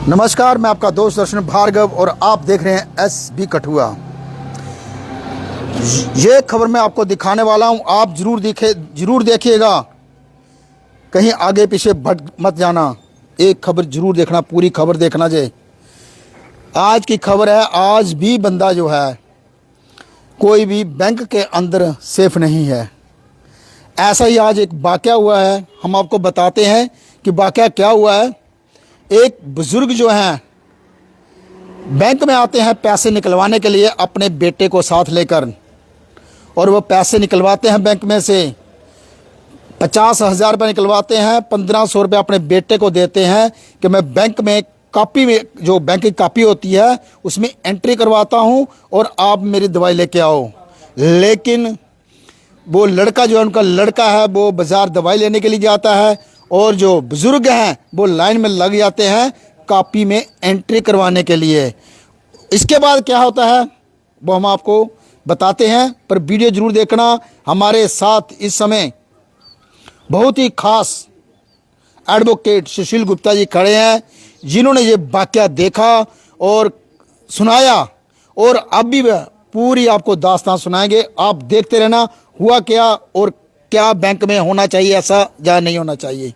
नमस्कार, मैं आपका दोस्त दर्शन भार्गव और आप देख रहे हैं SB कठुआ। ये खबर मैं आपको दिखाने वाला हूं, आप जरूर देखिएगा, कहीं आगे पीछे भटक मत जाना। एक खबर जरूर देखना, पूरी खबर देखना। जे आज की खबर है, आज भी बंदा जो है कोई भी बैंक के अंदर सेफ नहीं है। ऐसा ही आज एक वाक़या हुआ है, हम आपको बताते हैं कि वाक़या क्या हुआ है। एक बुज़ुर्ग जो हैं बैंक में आते हैं पैसे निकलवाने के लिए अपने बेटे को साथ लेकर, और वो पैसे निकलवाते हैं बैंक में से 50,000 रुपये निकलवाते हैं। 1,500 रुपये अपने बेटे को देते हैं कि मैं बैंक में कॉपी में, जो बैंक की कॉपी होती है उसमें एंट्री करवाता हूँ और आप मेरी दवाई लेके आओ। लेकिन वो लड़का जो है, उनका लड़का है, वो बाज़ार दवाई लेने के लिए जाता है और जो बुज़ुर्ग हैं वो लाइन में लग जाते हैं कॉपी में एंट्री करवाने के लिए। इसके बाद क्या होता है वो हम आपको बताते हैं, पर वीडियो ज़रूर देखना। हमारे साथ इस समय बहुत ही खास एडवोकेट सुशील गुप्ता जी खड़े हैं, जिन्होंने ये वाक़या देखा और सुनाया, और अब भी पूरी आपको दास्तान सुनाएंगे। आप देखते रहना हुआ क्या और क्या बैंक में होना चाहिए ऐसा या नहीं होना चाहिए।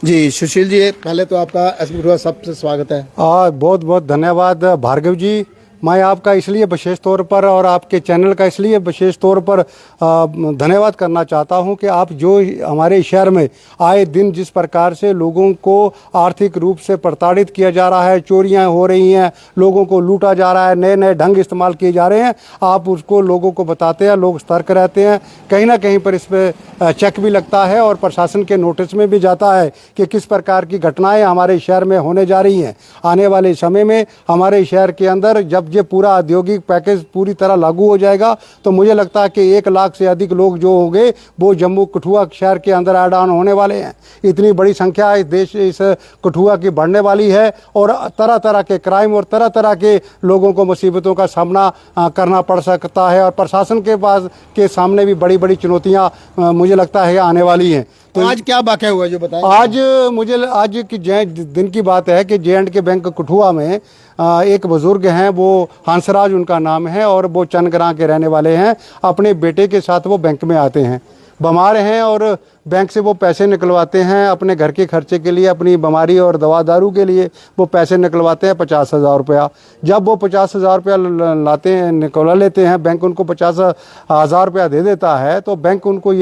जी सुशील जी, पहले तो आपका SB कठुआ सबसे स्वागत है। बहुत बहुत धन्यवाद भार्गव जी। मैं आपका इसलिए विशेष तौर पर और आपके चैनल का इसलिए विशेष तौर पर धन्यवाद करना चाहता हूं कि आप जो हमारे शहर में आए दिन जिस प्रकार से लोगों को आर्थिक रूप से प्रताड़ित किया जा रहा है, चोरियां हो रही हैं, लोगों को लूटा जा रहा है, नए नए ढंग इस्तेमाल किए जा रहे हैं, आप उसको लोगों को बताते हैं, लोग सतर्क रहते हैं। कहीं ना कहीं पर इस पर चेक भी लगता है और प्रशासन के नोटिस में भी जाता है कि किस प्रकार की घटनाएँ हमारे शहर में होने जा रही हैं। आने वाले समय में हमारे शहर के अंदर जब ये पूरा औद्योगिक पैकेज पूरी तरह लागू हो जाएगा तो मुझे लगता है कि 1 लाख से अधिक लोग जो होंगे वो जम्मू कठुआ शहर के अंदर ऐड ऑन होने वाले हैं। इतनी बड़ी संख्या इस कठुआ की बढ़ने वाली है और तरह तरह के क्राइम और तरह तरह के लोगों को मुसीबतों का सामना करना पड़ सकता है, और प्रशासन के पास के सामने भी बड़ी बड़ी चुनौतियाँ मुझे लगता है आने वाली हैं। तो आज क्या वाक़या हुआ जो बताएं। आज की दिन की बात है कि J&K बैंक कठुआ में एक बुज़ुर्ग हैं, वो हंसराज उनका नाम है और वो चंदग्रां के रहने वाले हैं। अपने बेटे के साथ वो बैंक में आते हैं, बीमार हैं और बैंक से वो पैसे निकलवाते हैं अपने घर के खर्चे के लिए, अपनी बीमारी और दवा दारू के लिए वो पैसे निकलवाते हैं 50,000 रुपया। जब वो 50,000 रुपया लाते हैं, निकलवा लेते हैं, बैंक उनको 50,000 रुपया दे देता है, तो बैंक उनको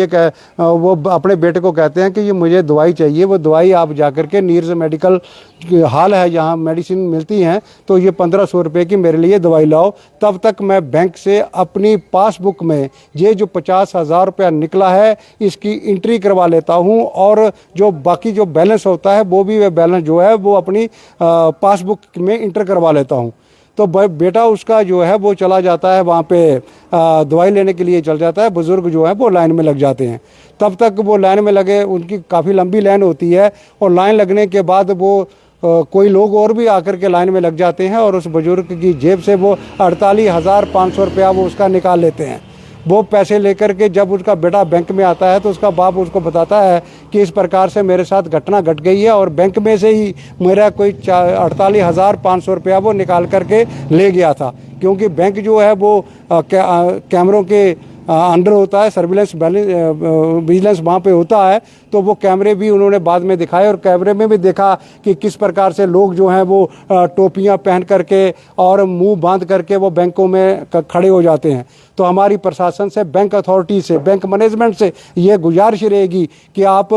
वो अपने बेटे को कहते हैं कि ये मुझे दवाई चाहिए। वो दवाई आप जाकर के नीरज मेडिकल हॉल है जहाँ मेडिसिन मिलती हैं, तो ये 1,500 रुपये की मेरे लिए दवाई लाओ। तब तक मैं बैंक से अपनी पासबुक में ये जो 50,000 रुपया निकला है इसकी एंट्री करवा लेता हूं, और जो बाकी जो बैलेंस होता है वो भी वह बैलेंस जो है वो अपनी पासबुक में इंटर करवा लेता हूं। तो बेटा उसका जो है वो चला जाता है वहाँ पे दवाई लेने के लिए चल जाता है। बुज़ुर्ग जो है वो लाइन में लग जाते हैं। तब तक वो लाइन में लगे, उनकी काफ़ी लंबी लाइन होती है, और लाइन लगने के बाद वो कोई लोग और भी आकर के लाइन में लग जाते हैं और उस बुज़ुर्ग की जेब से वो 48,500 रुपया वो उसका निकाल लेते हैं। वो पैसे लेकर के जब उसका बेटा बैंक में आता है तो उसका बाप उसको बताता है कि इस प्रकार से मेरे साथ घटना घट गई है, और बैंक में से ही मेरा कोई 48,500 रुपया वो निकाल करके ले गया था। क्योंकि बैंक जो है वो कैमरों के अंडर होता है, सर्विलेंस विजिलेंस वहाँ पे होता है, तो वो कैमरे भी उन्होंने बाद में दिखाए और कैमरे में भी देखा कि किस प्रकार से लोग जो हैं वो टोपियाँ पहन करके और मुंह बांध करके वो बैंकों में खड़े हो जाते हैं। तो हमारी प्रशासन से, बैंक अथॉरिटी से, बैंक मैनेजमेंट से ये गुजारिश रहेगी कि आप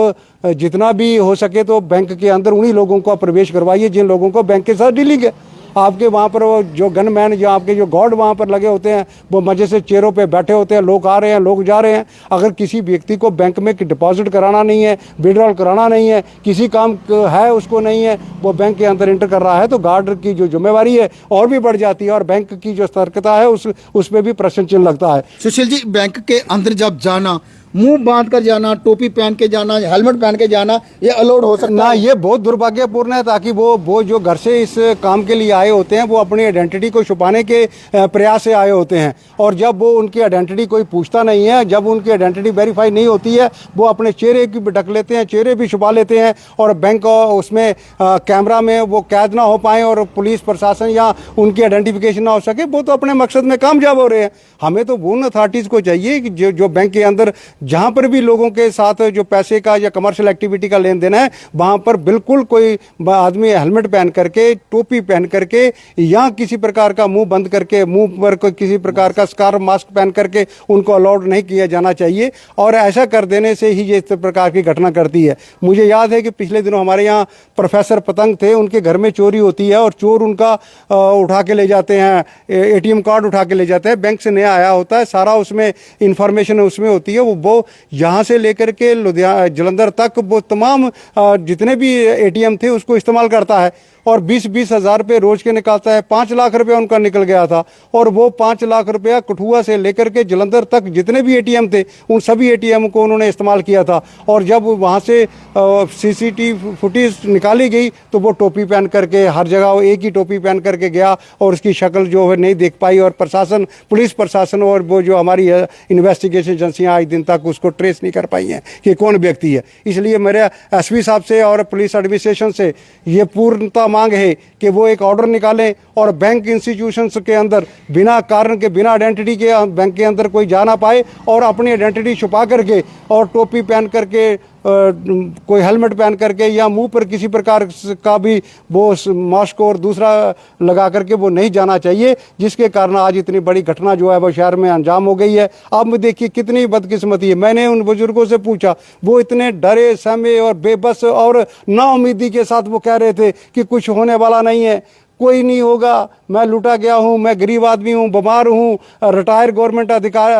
जितना भी हो सके तो बैंक के अंदर उन्हीं लोगों को प्रवेश करवाइए जिन लोगों को बैंक के साथ डीलिंग है। आपके वहाँ पर वो जो गनमैन, जो आपके जो गार्ड वहाँ पर लगे होते हैं, वो मज़े से चेयरों पे बैठे होते हैं, लोग आ रहे हैं, लोग जा रहे हैं। अगर किसी व्यक्ति को बैंक में डिपॉजिट कराना नहीं है, विड्रॉल कराना नहीं है, किसी काम है उसको नहीं है, वो बैंक के अंदर एंटर कर रहा है, तो गार्ड की जो जिम्मेवारी है और भी बढ़ जाती है, और बैंक की जो सतर्कता है उस पर भी प्रश्न चिन्ह लगता है। सुशील जी, बैंक के अंदर जब जाना मुंह बांध कर जाना, टोपी पहन के जाना, हेलमेट पहन के जाना, ये अलाउड हो सकता ना, है? ये बहुत दुर्भाग्यपूर्ण है, ताकि वो जो घर से इस काम के लिए आए होते हैं वो अपनी आइडेंटिटी को छुपाने के प्रयास से आए होते हैं, और जब वो उनकी आइडेंटिटी कोई पूछता नहीं है, जब उनकी आइडेंटिटी वेरीफाई नहीं होती है, वो अपने चेहरे की भी ढक लेते हैं, चेहरे भी छुपा लेते हैं, और बैंक उसमें कैमरा में वो कैद ना हो पाए और पुलिस प्रशासन या उनकी आइडेंटिफिकेशन ना हो सके, वो तो अपने मकसद में कामयाब हो रहे हैं। हमें तो उन अथॉरिटीज़ को चाहिए कि जो बैंक के अंदर जहाँ पर भी लोगों के साथ जो पैसे का या कमर्शियल एक्टिविटी का लेन देन है, वहाँ पर बिल्कुल कोई आदमी हेलमेट पहन करके, टोपी पहन करके, या किसी प्रकार का मुंह बंद करके, मुंह पर कोई किसी प्रकार का स्कार्फ मास्क पहन करके उनको अलाउड नहीं किया जाना चाहिए। और ऐसा कर देने से ही ये इस प्रकार की घटना करती है। मुझे याद है कि पिछले दिनों हमारे यहाँ प्रोफेसर पतंग थे, उनके घर में चोरी होती है और चोर उनका उठा के ले जाते हैं, एटीएम कार्ड उठा के ले जाते हैं, बैंक से नया आया होता है, सारा उसमें इंफॉर्मेशन उसमें होती है, वो यहाँ से लेकर के लुधियाना जलंधर तक वो तमाम जितने भी एटीएम थे उसको इस्तेमाल करता है, और 20-20 हज़ार रुपये रोज के निकालता है। 5 लाख रुपया उनका निकल गया था, और वो 5 लाख रुपया कठुआ से लेकर के जलंधर तक जितने भी एटीएम थे उन सभी एटीएम को उन्होंने इस्तेमाल किया था। और जब वहाँ से सीसीटीवी फुटेज निकाली गई तो वो टोपी पहन करके हर जगह एक ही टोपी पहन करके गया, और उसकी शक्ल जो है नहीं देख पाई, और प्रशासन, पुलिस प्रशासन और वो जो हमारी इन्वेस्टिगेशन एजेंसियाँ आज दिन तक उसको ट्रेस नहीं कर पाई हैं कि कौन व्यक्ति है। इसलिए मेरे एसपी साहब से और पुलिस एडमिनिस्ट्रेशन से ये पूर्णतः मांग है कि वो एक ऑर्डर निकालें और बैंक इंस्टीट्यूशंस के अंदर बिना कारण के, बिना आइडेंटिटी के बैंक के अंदर कोई जा ना पाए, और अपनी आइडेंटिटी छुपा करके और टोपी पहन करके, कोई हेलमेट पहन करके, या मुंह पर किसी प्रकार का भी वो मास्क और दूसरा लगा करके वो नहीं जाना चाहिए, जिसके कारण आज इतनी बड़ी घटना जो है वो शहर में अंजाम हो गई है। अब देखिए कितनी बदकिस्मती है। मैंने उन बुजुर्गों से पूछा, वो इतने डरे, सहमे और बेबस और नाउमीदी के साथ वो कह रहे थे कि कुछ होने वाला नहीं है, कोई नहीं होगा, मैं लूटा गया हूँ, मैं गरीब आदमी हूँ, बीमार हूँ, रिटायर गवर्नमेंट अधिकार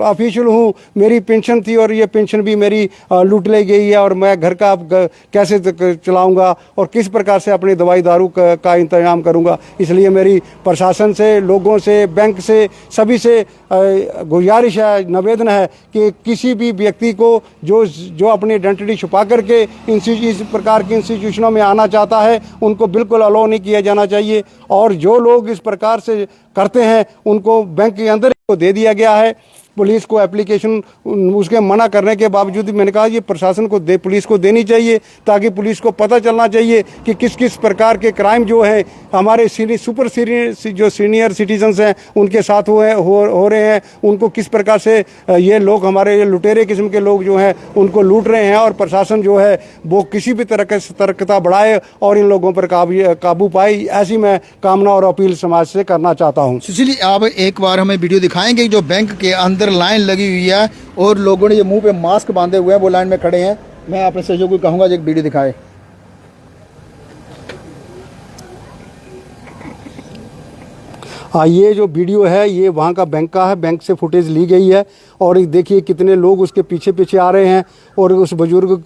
ऑफिशियल हूँ, मेरी पेंशन थी और ये पेंशन भी मेरी लूट ली गई है, और मैं घर का कैसे चलाऊँगा और किस प्रकार से अपनी दवाई दारू का इंतजाम करूँगा। इसलिए मेरी प्रशासन से, लोगों से, बैंक से, सभी से गुजारिश है, निवेदन है कि किसी भी व्यक्ति को जो अपनी आइडेंटिटी छुपा करके इस प्रकार की इंस्टीट्यूशनों में आना चाहता है, उनको बिल्कुल अलाउ नहीं किया जाना चाहिए। और जो लोग इस प्रकार से करते हैं उनको बैंक के अंदर को दे दिया गया है। पुलिस को एप्लीकेशन उसके मना करने के बावजूद भी मैंने कहा ये प्रशासन को पुलिस को देनी चाहिए, ताकि पुलिस को पता चलना चाहिए कि किस किस प्रकार के क्राइम जो हैं हमारे सुपर सीनियर जो सीनियर सिटीजन्स हैं उनके साथ हो रहे हैं, उनको किस प्रकार से ये लोग, हमारे ये लुटेरे किस्म के लोग जो हैं उनको लूट रहे हैं, और प्रशासन जो है वो किसी भी तरह की सतर्कता बढ़ाए और इन लोगों पर काबू पाए। ऐसी मैं कामना और अपील समाज से करना चाहता हूँ। सुशील जी, आप एक बार हमें वीडियो दिखाएंगे जो बैंक के अंदर लाइन लगी हुई है और लोगों ने ये मुंह पे मास्क बांधे हुए हैं, वो लाइन में खड़े हैं। मैं अपने सहयोगी को कहूंगा एक वीडियो दिखाए। ये जो वीडियो है ये वहाँ का बैंक का है, बैंक से फुटेज ली गई है, और देखिए कितने लोग उसके पीछे पीछे आ रहे हैं, और उस बुजुर्ग,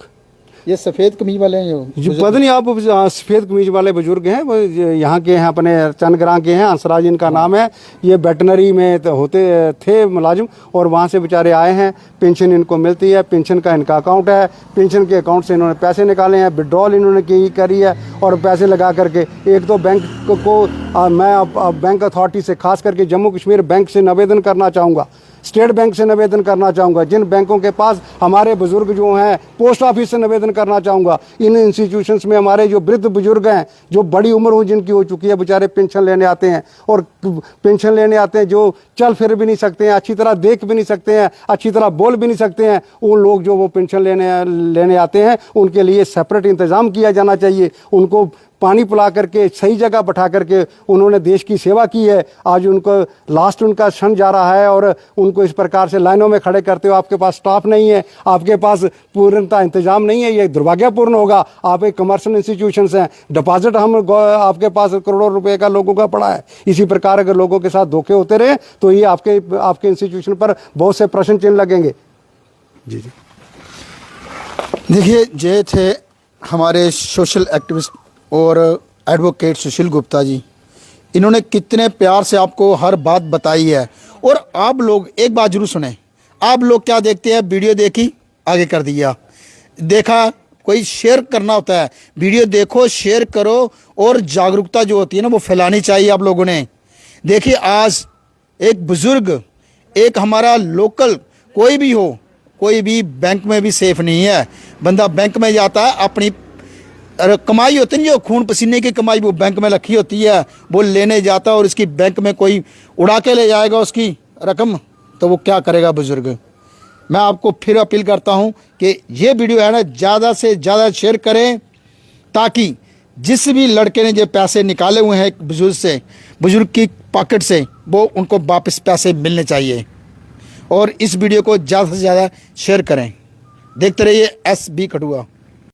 ये सफ़ेद कमीज वाले हैं जो पता नहीं आप सफ़ेद कमीज वाले बुजुर्ग हैं, वो यहाँ के हैं, अपने चंदग्रां के हैं, हंसराज इनका नाम है। ये वेटनरी में तो होते थे मुलाजिम, और वहाँ से बेचारे आए हैं, पेंशन इनको मिलती है, पेंशन का इनका अकाउंट है, पेंशन के अकाउंट से इन्होंने पैसे निकाले हैं, विड्रॉल इन्होंने करी है, और पैसे लगा करके एक तो बैंक को मैं बैंक अथॉरिटी से, खास करके जम्मू कश्मीर बैंक से निवेदन करना चाहूँगा, स्टेट बैंक से निवेदन करना चाहूँगा, जिन बैंकों के पास हमारे बुजुर्ग जो हैं, पोस्ट ऑफिस से निवेदन करना चाहूँगा, इन इंस्टीट्यूशंस में हमारे जो वृद्ध बुजुर्ग हैं, जो बड़ी उम्र हो जिनकी हो चुकी है, बेचारे पेंशन लेने आते हैं, और पेंशन लेने आते हैं जो चल फिर भी नहीं सकते हैं, अच्छी तरह देख भी नहीं सकते हैं, अच्छी तरह बोल भी नहीं सकते हैं, उन लोग जो वो पेंशन लेने आते हैं उनके लिए सेपरेट इंतज़ाम किया जाना चाहिए। उनको पानी पिला करके सही जगह बैठा करके उन्होंने देश की सेवा की है, आज उनको लास्ट उनका क्षण जा रहा है, और उनको इस प्रकार से लाइनों में खड़े करते हो, आपके पास स्टाफ नहीं है, आपके पास पूर्णतः इंतजाम नहीं है, ये दुर्भाग्यपूर्ण होगा। आप एक कमर्शियल इंस्टीट्यूशंस हैं, डिपॉजिट हम आपके पास करोड़ों रुपए का लोगों का पड़ा है। इसी प्रकार अगर लोगों के साथ धोखे होते रहे तो ये आपके इंस्टीट्यूशन पर बहुत से प्रश्न चिन्ह लगेंगे। जी जी, देखिए, ये थे हमारे सोशल एक्टिविस्ट और एडवोकेट सुशील गुप्ता जी। इन्होंने कितने प्यार से आपको हर बात बताई है, और आप लोग एक बात जरूर सुने, आप लोग क्या देखते हैं, वीडियो देखी आगे कर दिया, देखा, कोई शेयर करना होता है, वीडियो देखो, शेयर करो, और जागरूकता जो होती है ना वो फैलानी चाहिए आप लोगों ने। देखिए आज एक बुज़ुर्ग, एक हमारा लोकल कोई भी हो, कोई भी बैंक में भी सेफ नहीं है। बंदा बैंक में जाता है, अपनी कमाई होती है, जो खून पसीने की कमाई वो बैंक में रखी होती है, वो लेने जाता है, और इसकी बैंक में कोई उड़ा के ले जाएगा उसकी रकम, तो वो क्या करेगा बुज़ुर्ग। मैं आपको फिर अपील करता हूं कि ये वीडियो है ना ज़्यादा से ज़्यादा शेयर करें, ताकि जिस भी लड़के ने जो पैसे निकाले हुए हैं एक बुजुर्ग की पॉकेट से, वो उनको वापस पैसे मिलने चाहिए। और इस वीडियो को ज़्यादा से ज़्यादा शेयर करें। देखते रहिए SB कठुआ।